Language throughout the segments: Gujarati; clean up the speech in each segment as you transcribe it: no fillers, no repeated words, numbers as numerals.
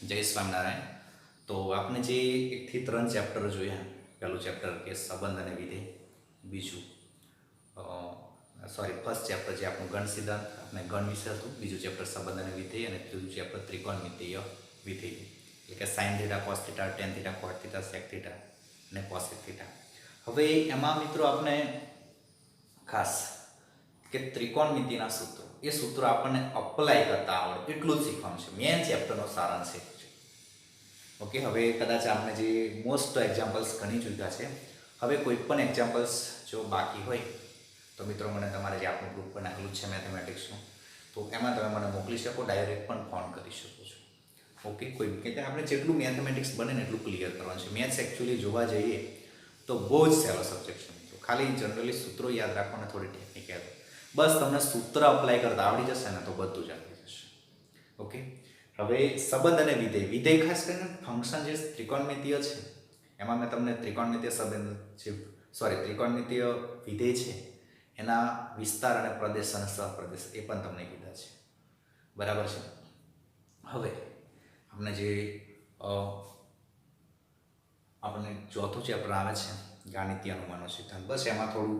જય સ્વામિનારાયણ. તો આપણે જે 1 થી 3 ચેપ્ટર જોયા. પહેલું ચેપ્ટર કે સંબંધ અને વિધેય, બીજું ફર્સ્ટ ચેપ્ટર જે આપણું ગણ સિદ્ધાંત અને ગણ વિશે હતું, બીજું ચેપ્ટર સંબંધ અને વિધેય, અને ત્રીજું ચેપ્ટર ત્રિકોણમિતીય વિધેય એટલે કે sine theta, cos theta, tan theta, cot theta, sec theta અને કોસેક થીટા. હવે એમાં મિત્રો આપણે ખાસ કે ત્રિકોણમિતિના સૂત્રો, એ સૂત્રો આપણને અપ્લાય કરતા આવડે એટલું જ શીખવાનું છે. મેન ચેપ્ટરનો સારાંશ છે. ઓકે, હવે કદાચ આપણે જે મોસ્ટ એક્ઝામ્પલ્સ ઘણી ચૂક્યા છે. હવે કોઈ પણ એક્ઝામ્પલ્સ જો બાકી હોય તો મિત્રો મને તમારે જે આપણું ગ્રુપ બનાવેલું છે મેથેમેટિક્સનું, તો એમાં તમે મને મોકલી શકો, ડાયરેક્ટ પણ ફોન કરી શકો છો. ઓકે, કોઈ કે આપણે જેટલું મેથેમેટિક્સ બને ને એટલું ક્લિયર કરવાનું છે. મેથ્સ એકચ્યુઅલી જોવા જઈએ તો બહુ જ સહેલો સબ્જેક્ટ છે મિત્રો. ખાલી જનરલી સૂત્રો યાદ રાખવાને થોડી ટેકનિક, બસ તમને સૂત્ર અપ્લાય કરતા આવડી જશે ને તો બધું જ આવડી જશે. ઓકે, હવે સંબંધ અને વિધેય. વિધેય ખાસ કરીને ફંક્શન જે ત્રિકોણમિતીય છે એમાં મેં તમને ત્રિકોણમિતીય સંબંધ ત્રિકોણમિતીય વિધેય છે એના વિસ્તાર અને પ્રદેશ અને સહપ્રદેશ એ પણ તમને કીધા છે. બરાબર છે. હવે આપણે જે આપણને ચોથું ચેપ્ટર આવે છે ગાણિતીય અનુમાનનો સિદ્ધાંત. બસ એમાં થોડું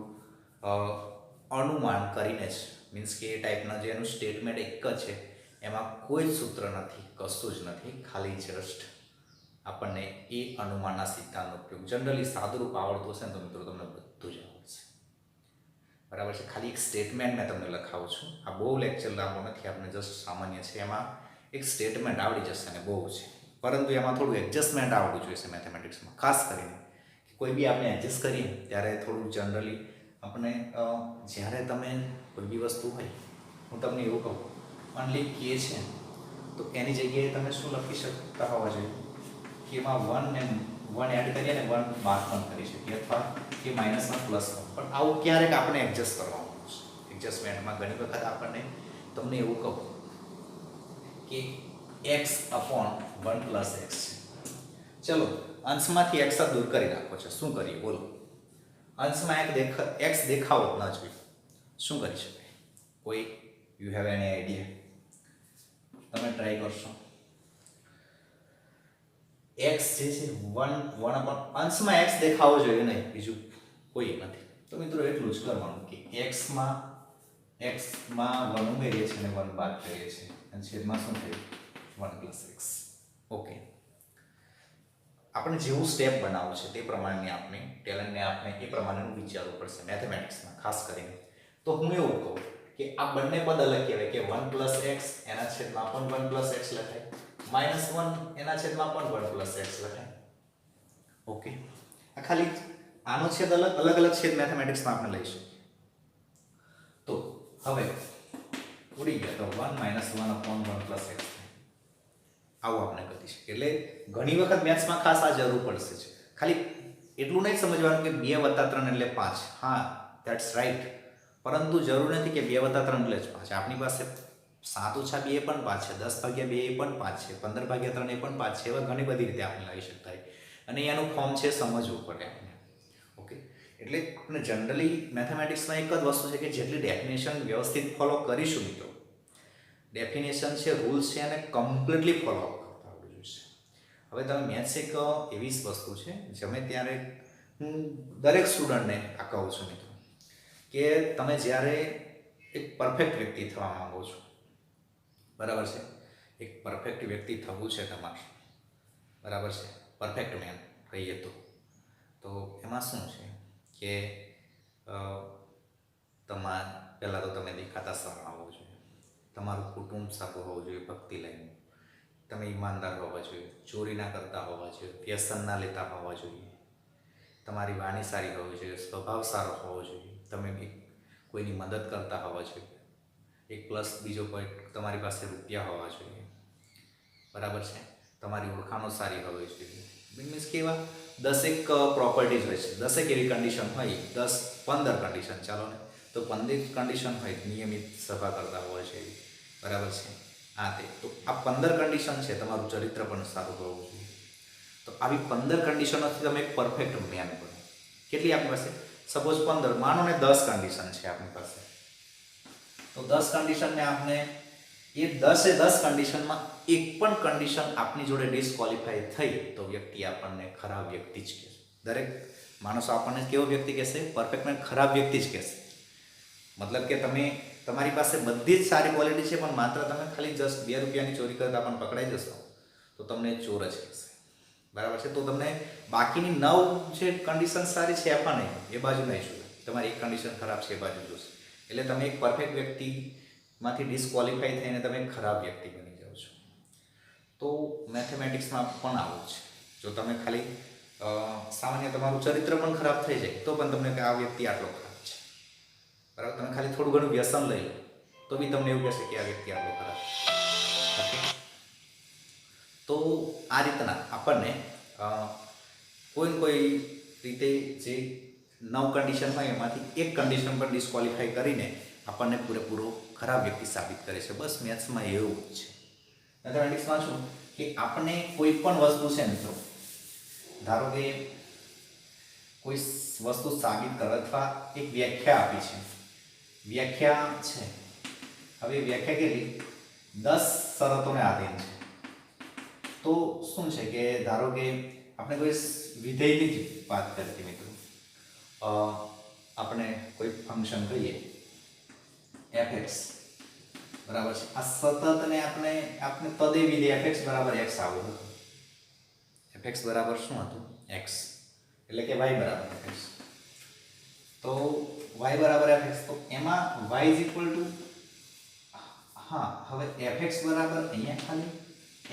અનુમાન કરીને જ, મીન્સ કે એ ટાઈપના જે એનું સ્ટેટમેન્ટ એક જ છે, એમાં કોઈ જ સૂત્ર નથી, કશું જ નથી, ખાલી જસ્ટ આપણને એ અનુમાનના સિદ્ધાંતનો ઉપયોગ. જનરલી સાદુરૂપ આવડતું હશે ને તો મિત્રો તમને બધું જ આવડશે. બરાબર છે. ખાલી એક સ્ટેટમેન્ટ મેં તમને લખાવું છું. આ બહુ લેક્ચર લાંબો નથી, આપણે જસ્ટ સામાન્ય છે. એમાં એક સ્ટેટમેન્ટ આવડી જશે ને બહુ છે, પરંતુ એમાં થોડું એડજસ્ટમેન્ટ આવડવું જોઈએ મેથેમેટિક્સમાં. ખાસ કરીને કોઈ બી આપણે એડજસ્ટ કરીએ ત્યારે થોડું જનરલી આપણે જ્યારે તમે કોઈ બી વસ્તુ હોય, હું તમને એવું કહું, ઓનલી કે છે તો એની જગ્યાએ તમે શું લખી શકતા હોવા જોઈએ કે એમાં 1 એડ કરીએ ને 1 બાદ પણ કરી શકીએ, અથવા કે -1 +1. પણ આવું ક્યારેક આપણે એડજસ્ટ કરવાનું છે. એડજસ્ટમેન્ટમાં ઘણી વખત આપણને તમને એવું કહું કે x/1 + x છે. ચલો, અંશમાંથી x દૂર કરી નાખો છે. શું કરીએ બોલો? અંશમાં x દેખાવો ન જોઈએ, શું કરી શકાય? કોઈ યુ હેવ એની આઈડિયા? તમે ટ્રાય કરશો. x જે છે 1 અંશમાં x દેખાવો જોઈએ નહીં, બીજું કોઈ નથી. તો મિત્રો એટલું જ કરવાનું કે x માં 1 ઉમેરીએ છીએ અને 1 બાદ કરીએ છીએ, અને છેદમાં શું થયું? 1 + x. ઓકે, આપણે જેવું સ્ટેપ બનાવવું છે તે પ્રમાણેની આપણે ટેલેન્ટને આપણે એ પ્રમાણેનું વિચારવું પડશે મેથેમેટિક્સમાં ખાસ કરીને. તો હું એવું કહું કે આ બંને પદ અલગ કહેવાય કે 1 + x એના છેદમાં પણ 1 + x લખાય, -1 એના છેદમાં પણ 1 + x લખાય. ઓકે, આ ખાલી આનો છેદ અલગ છેદ મેથેમેટિક્સમાં આપણે લઈ શકીએ. તો હવે ઉડી ગયા તો 1 - 1/1 + x. આવું આપણે કરી શકીએ. એટલે ઘણી વખત મેથ્સમાં ખાસ આ જરૂર પડશે છે. ખાલી એટલું નહીં સમજવાનું કે 2 + 3 એટલે 5. હા, ધેટ્સ રાઈટ, પરંતુ જરૂર નથી કે 2 + 3 એટલે જ 5. આપણી પાસે 7 - 2 પણ 5 છે, 10/2 એ પણ 5 છે, 15/3 એ પણ 5 છે. એવા ઘણી બધી રીતે આપણે લઈ શકતા હોય, અને એનું ફોર્મ છે સમજવું પડે આપણે. ઓકે, એટલે આપણે જનરલી મેથેમેટિક્સમાં એક જ વસ્તુ છે કે જેટલી ડેફિનેશન વ્યવસ્થિત ફોલો કરીશું મિત્રો, ડેફિનેશન છે, રૂલ્સ છે, અને કમ્પ્લીટલી ફોલો કરતા આવડવું જોઈએ. હવે તમે મેથ્સ એક એવી વસ્તુ છે, જમે ત્યારે હું દરેક સ્ટુડન્ટને આ કહું છું મિત્રો, કે તમે જ્યારે એક પરફેક્ટ વ્યક્તિ થવા માંગો છો, બરાબર છે, એક પરફેક્ટ વ્યક્તિ થવું છે તમારે, બરાબર છે, પરફેક્ટ મેન કહીએ તો એમાં શું છે કે પહેલાં તો તમે દેખાતા સારા હોવો જોઈએ, તમારું કુટુંબ સારું હોવું જોઈએ, ભક્તિ લાઈનનું, તમે ઈમાનદાર હોવા જોઈએ, ચોરી ના કરતા હોવા જોઈએ, વ્યસન ના લેતા હોવા જોઈએ, તમારી વાણી સારી હોવી જોઈએ, સ્વભાવ સારો હોવો જોઈએ, તમે કોઈની મદદ કરતા હોવા જોઈએ, એક પ્લસ બીજો પોઈન્ટ તમારી પાસે રૂપિયા હોવા જોઈએ, બરાબર છે, તમારી ઓળખાણો સારી હોવી જોઈએ. મીન્સ કે એવા 10 પ્રોપર્ટીઝ હોય છે, 10 એવી કન્ડિશન હોય, 10-15 કન્ડિશન, ચાલો ને, તો 15 કન્ડિશન હોય. નિયમિત સભા કરતા હોય છે, બરાબર છે, તો આ 15 કન્ડિશન છે. તમારું ચરિત્ર પણ સારું હોવું જોઈએ. તો આવી 15 કન્ડિશનોથી તમે એક પરફેક્ટ મેન બનો. કેટલી આપણી પાસે? સપોઝ 15, માનો ને 10 કન્ડિશન છે આપણી પાસે, તો 10 કન્ડિશનને આપણે એ 10 કન્ડિશનમાં એક પણ કન્ડિશન આપની જોડે ડિસ્ક્વોલિફાય થઈ તો વ્યક્તિ આપણને ખરાબ વ્યક્તિ જ કહેશે. દરેક માણસો આપણને કેવો વ્યક્તિ કહેશે? પરફેક્ટ અને ખરાબ વ્યક્તિ જ કહેશે. મતલબ કે તમારી પાસે બધી જ સારી ક્વોલિટી છે, પણ માત્ર તમે ખાલી જસ્ટ 2 રૂપિયાની ચોરી કરતા પણ પકડાઈ જશો તો તમને ચોર જ કહેશે. બરાબર છે? તો તમને બાકીની 9 જે કન્ડિશન સારી છે એ પણ નહીં, એ બાજુ નહીં જોવે. તમારી એક કન્ડિશન ખરાબ છે એ બાજુ જોશે. એટલે તમે એક પરફેક્ટ વ્યક્તિમાંથી ડિસ્ક્વોલિફાઈ થઈને તમે એક ખરાબ વ્યક્તિ બની જાઓ છો. તો મેથેમેટિક્સમાં પણ આવું છે. જો તમે ખાલી સામાન્ય તમારું ચરિત્ર પણ ખરાબ થઈ જાય તો પણ તમને કે આ વ્યક્તિ આટલો ખરાબ છે. બરાબર? તમે ખાલી થોડું ઘણું વ્યસન લઈ લો તો બી તમને એવું કહેશે કે આ વ્યક્તિ આટલો ખરાબ છે. તો આ રીતના આપણને કોઈ રીતે જે 9 કન્ડિશન હોય એમાંથી એક કન્ડિશન પર ડિસ્ક્વોલિફાઈ કરીને આપણને પૂરેપૂરો ખરાબ વ્યક્તિ સાબિત કરે છે. બસ મેથ્સમાં એવું જ છે. મેથેમેટિક્સમાં શું કે આપણે કોઈ પણ વસ્તુ છે મિત્રો, ધારો કે કોઈ વસ્તુ સાબિત કરવા અથવા એક વ્યાખ્યા આપી છે. વ્યાખ્યા છે, હવે વ્યાખ્યા કેટલી? 10 શરતોને આધીન છે. તો શું છે કે ધારો કે આપણે કોઈ વિધેયની જ વાત કરતી મિત્રો, આપણે કોઈ ફંક્શન કહીએ fx બરાબર છે. આ સતતને આપણે તદે વિધેય fx બરાબર x આવું હતું. fx બરાબર શું હતું? x, એટલે કે y બરાબર fx. તો y બરાબર fx, તો એમાં y ઇઝ ઇક્વલ ટુ હવે fx બરાબર અહીંયા ખાલી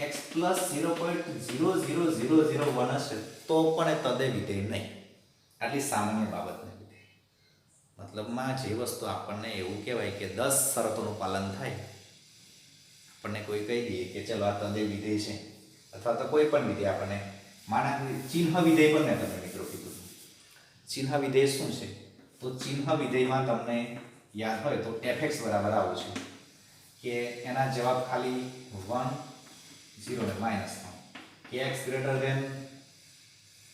x પ્લસ 0.00001 હશે તો પણ એ તદે વિધેય નહીં. આટલી સામાન્ય બાબતને લીધે મતલબમાં જે વસ્તુ આપણને એવું કહેવાય કે 10 શરતોનું પાલન થાય, આપણને કોઈ કહી દઈએ કે ચલો આ તદે વિધેય છે, અથવા તો કોઈ પણ વિધેય આપણને ચિહ્ન વિધેય પણ મેં તમને મિત્રો કીધું. ચિહ્ન વિધેય શું છે? તો ચિહ્ન વિધેયમાં તમને યાદ હોય તો fx બરાબર આવું છે કે એના જવાબ ખાલી 1 0 ને માઈનસ કે x ગ્રેટર ધેન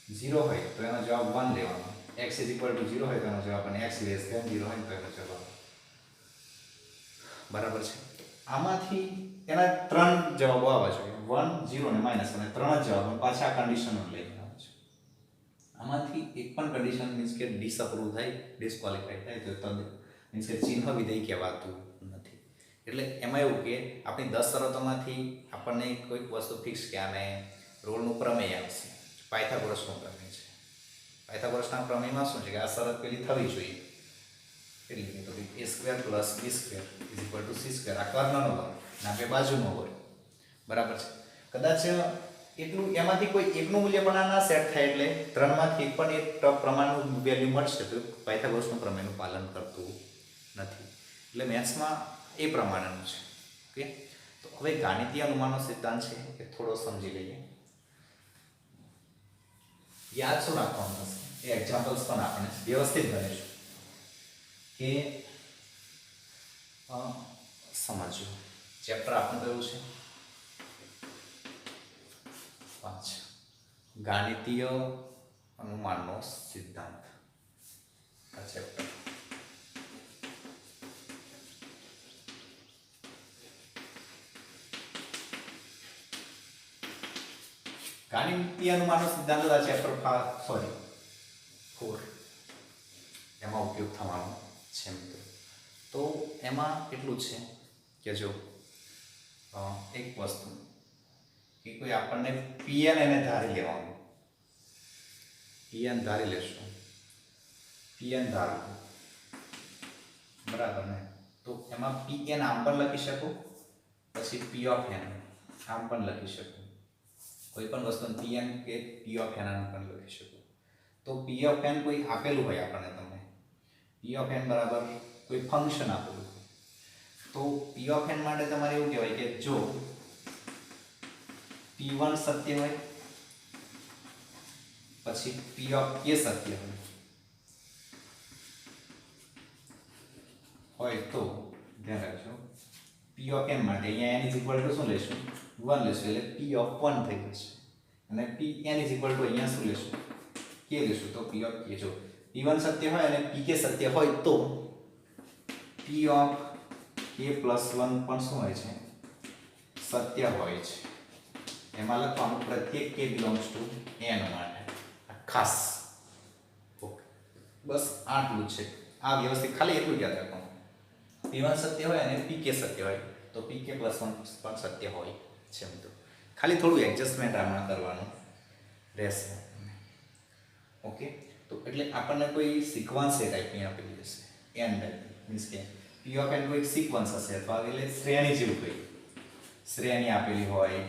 0 હોય તો એનો જવાબ 1 લેવાનો, x ઇઝ ઇક્વલ ટુ 0 હોય તો એનો જવાબ, અને x લેસ ધેન 0 હોય તો એનો જવાબ. બરાબર છે? આમાંથી એના 3 જવાબો આવવા જોઈએ, 1 0 અને માઈનસ, અને 3 જ જવાબ પાછા કન્ડિશનલ લઈને આવે છે. આમાંથી એક પણ કન્ડિશન મીન્સ કે ડિસઅપ્રૂવ થાય, ડિસ્ક્વોલિફાઈ થાય તો મીન્સ કે ચિહ્ન વિધેય કહેવાતું નથી. એટલે એમાં એવું કે આપણી 10 શરતોમાંથી આપણને કોઈક વસ્તુ ફિક્સ કે આને રોલનું પ્રમેય આવશે, પાયથાગોરસનું પ્રમેય છે. પાયથાગોરસના પ્રમેયમાં શું છે કે આ શરત પેલી થવી જોઈએ, કેટલી તો a² + b² = c². આ કર્ણનો વર્ગ અને આ બે બાજુનો વર્ગ. બરાબર છે? કદાચ એટલું એમાંથી કોઈ એકનું મૂલ્ય પણ આ ના સેટ થાય, એટલે 3 માંથી એક પણ એક પ્રમાણનું વેલ્યુ મળશે તો પાયથાગોરસનું પ્રમેયનું પાલન કરતું નથી. એટલે મેથ્સમાં એ પ્રમાણેનું છે. ઓકે, તો હવે ગાણિતીય અનુમાનનો સિદ્ધાંત છે એ થોડો સમજી લઈએ. યાદ શું રાખવાનું હશે એ એક્ઝામ્પલ્સ પણ આપણે વ્યવસ્થિત ગણીશું કે સમજો. ચેપ્ટર આપણું કયું છે? 5 ગાણિતીય અનુમાનનો સિદ્ધાંત. આ ચેપ્ટર ગાણિતીય અનુમાનનો સિદ્ધાંત આ ચેપ્ટર 4 એમાં ઉપયોગ થવાનો છે મિત્રો. તો એમાં એટલું છે કે જો એક વસ્તુ કે કોઈ આપણને pn એને ધારી લેવાનું, pn ધારી લેશું, pn ધારો બરાબર ને, તો એમાં pn આમ પણ લખી શકો, પછી p ઓફ n આમ પણ લખી શકો, કોઈ પણ વસ્તુ pn કે p ઓફ n આમ પણ લખી શકો. તો p ઓફ n કોઈ આપેલું હોય આપણને, તમને p ઓફ n બરાબર કોઈ ફંક્શન આપેલું, તો p ઓફ n માટે તમારે એવું કહેવાય કે જો p1 સત્ય હોય, પછી p ઓફ k સત્ય હોય તો ધ્યાન રાખજો p ઓફ n માટે અહીંયા n ઇઝ ઇક્વલ ટુ શું લેશું? 1 લેશું, એટલે p ઓફ 1 થઈ જશે. અને p n is equal to અહીંયા શું લેશું? k લેશું, તો p ઓફ k. જો p1 સત્ય હોય અને pk સત્ય હોય તો p ઓફ k + 1 પણ શું હોય છે? સત્ય હોય છે એમાં લખવાનું પ્રત્યેક k બિલોંગ્સ ટુ n માટે ખાસ. ઓકે, બસ આટલું છે. આ વ્યવસ્થિત ખાલી એટલું યાદ રાખવાનું, p1 સત્ય હોય અને pk સત્ય હોય તો pk + 1 પણ સત્ય હોય છે મિત્રો. ખાલી થોડું એડજસ્ટમેન્ટ આમાં કરવાનું રહેશે. ઓકે, તો એટલે આપણને કોઈ સિક્વન્સ એ ટાઈપની આપેલી હશે n ટાઈપ, મીન્સ કે p ઓફ n કોઈ સિક્વન્સ હશે અથવા એટલે શ્રેણી જેવું કંઈ શ્રેણી આપેલી હોય,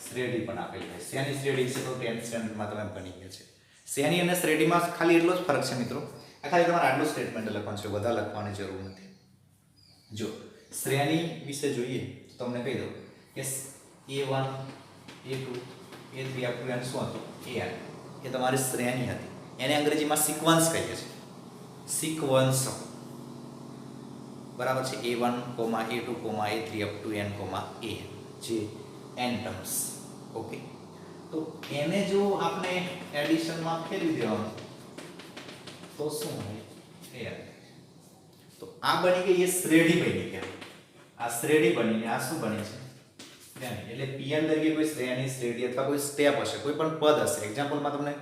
શ્રેણી પણ આપેલી હોય. શ્રેણી શ્રેણી છે તો 10th સ્ટેન્ડર્ડમાં તમે ભણી ગયા છે. શ્રેણી અને શ્રેણીમાં ખાલી એટલો જ ફરક છે મિત્રો. આ ખાલી તમારે આટલું સ્ટેટમેન્ટ લખવાનું છે, વધારે લખવાની જરૂર નથી. જો શ્રેણી વિશે જોઈએ તો તમને કહી દઉં કે a1 a2 a3 up to n શું હતું? an એ તમારી શ્રેણી હતી. એને અંગ્રેજીમાં સિક્વન્સ કહીએ છીએ. સિક્વન્સ બરાબર છે. a1, a2, a3 up to n, a જે n ટર્મ્સ. ઓકે, તો એને જો આપણે એડિશનમાં ફેરવી દેવાનું તો શું હોય? તો આ બની ગઈ એ શ્રેણી બની ગઈ. આ શ્રેણી બનીને આ શું બને છે? શ્રેણી. એટલે pn તરીકે કોઈ શ્રેણી અથવા કોઈ સ્ટેપ હશે, કોઈ પણ પદ હશે. એક્ઝામ્પલમાં તમને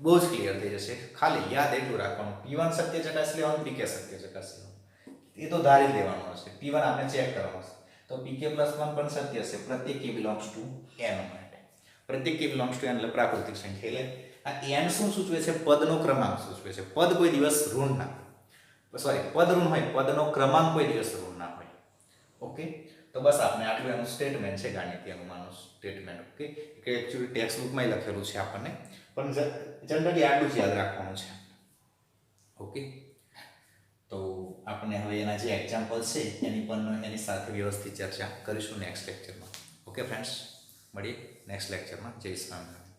બહુ જ ક્લિયર થઈ જશે. ખાલી યાદ એટલું રાખવાનું, p1 સત્ય ચકાસી લેવાનું, pk સત્ય ચકાસી લેવાનું. એ તો ધારી લેવાનું હશે. p1 આપણે ચેક કરવાનું હશે તો pk + 1 પણ સત્ય હશે પ્રત્યેક k બિલોંગ્સ ટુ n માટે. પ્રત્યેક k બિલોંગ્સ ટુ n એટલે પ્રાકૃતિક સંખ્યા. એટલે આ n શું સૂચવે છે? પદનો ક્રમાંક સૂચવે છે. પદ કોઈ દિવસ ઋણ ના, સોરી, પદ ઋણ હોય, પદનો ક્રમાંક કોઈ દિવસ ઋણ ના હોય. ઓકે, તો બસ આપણે આટલું એનું સ્ટેટમેન્ટ છે, ગાણિતીય અનુમાનનું સ્ટેટમેન્ટ. ઓકે, કે એકચ્યુઅલી ટેક્સ્ટ બુકમાં લખેલું છે આપણને, પણ જનરલી આટલું જ યાદ રાખવાનું છે. ઓકે, તો આપણે હવે એના જે એક્ઝામ્પલ છે એની પણ એની સાથે વ્યવસ્થિત ચર્ચા કરીશું નેક્સ્ટ લેક્ચરમાં. ઓકે ફ્રેન્ડ્સ, મળીએ નેક્સ્ટ લેક્ચરમાં. જય શ્રી રામ.